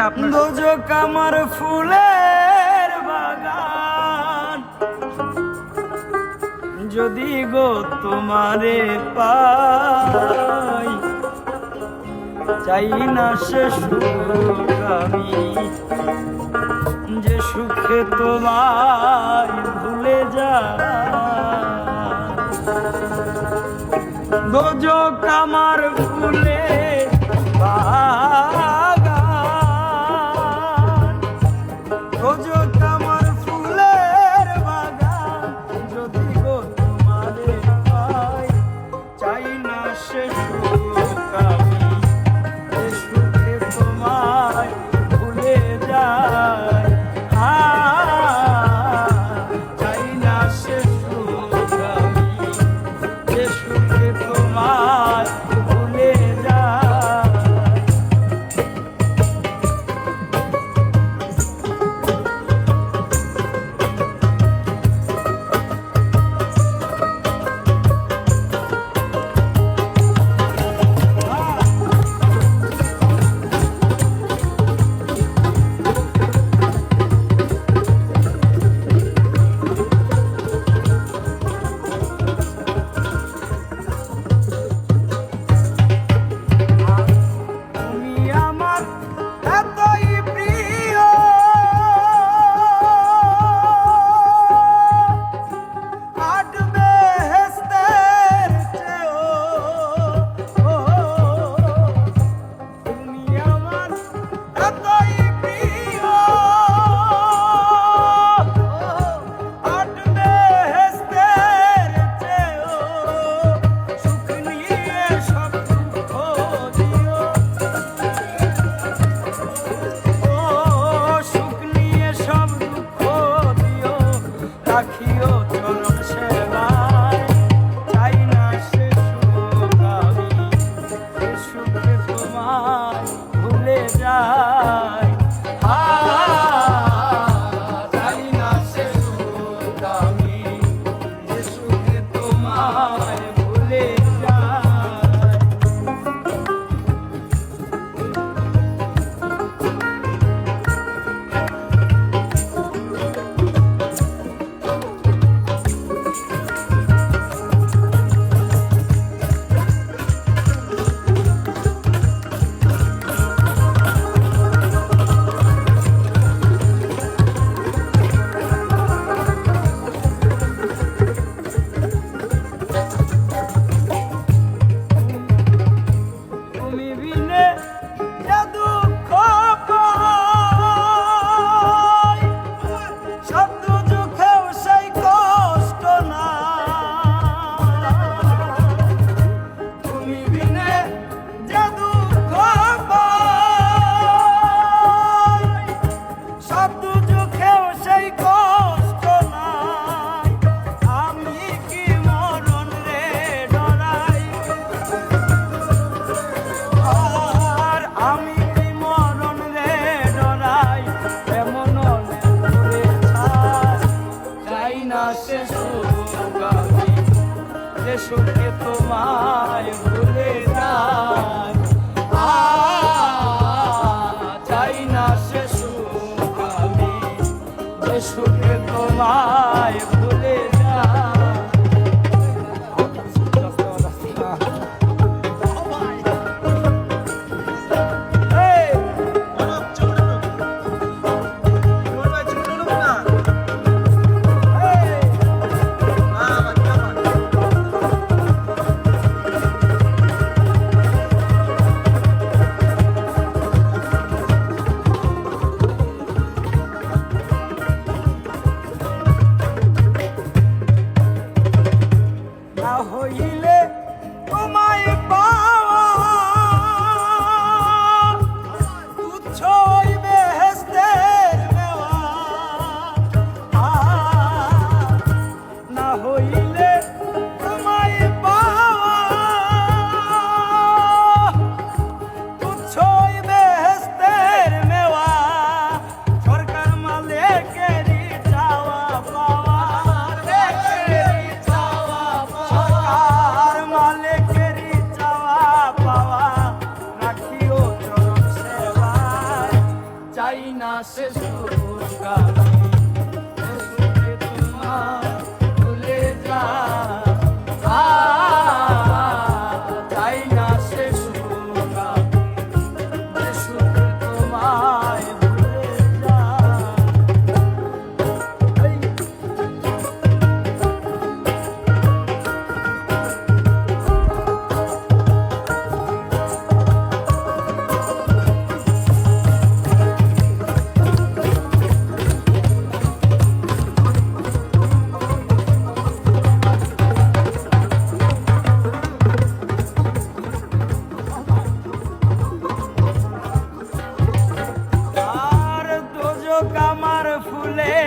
আপনার দোজক আমার ফুলের বাগান, যদি গো তোমারে পাই, চাই না সে সুখ আমি, যে সুখে তোমায় ভুলে যায়। দোজক আমার ফুলের বাগান, দোজক আমার ফুলের বাগান, যদি গো তোমারে পাই, চাই না সে সুখ আমি, যে সুখে তোমায় ভুলে যায়। চাই না সে সুখ আমি, যে সুখে তোমায় ভুলে যায়। তুমি আমার এতই প্রিয়, আট বেহেশতের চেয়েও। তুমি আমার এতই প্রিয়, আট বেহেশতের চেয়েও। সুখ নিয়ে সব দুঃখ দিও, ও সুখ নিয়ে সব দুঃখ দিও, রাখিও চরণ সেবায়। চাই না সে সুখ আমি, যে সুখে তোমায় ভুলে যাই। চাই না সে সুখ আমি, যে সুখে তোমায় ভুলে যাই। তুমি বিনে যে দুঃখ পাই, সব দুঃখেও সেই কষ্ট নাই। তুমি বিনে যে দুঃখ পাই, সব দুঃখেও সেই কষ্ট নাই। আমি কি মরণ রে ডরাই, আর আমি কি মরণ রে ডরাই, এমন করে ছাই। চাই না সে সুখ আমি, যে সুখে তোমায় ভুলে যাই। চাই না সে সুখ আমি, যে সুখে তোমায় ভুলে যাই। Hey! Hey! পাওয়া রাখিও চরণ সেবায়। না সে সুখ আমি যে সুখে তোমায় ভুলে যাই চাই না সে সুখ আমি যে সুখে তোমায় ভুলে যাই। আর দোজক আমার ফুলে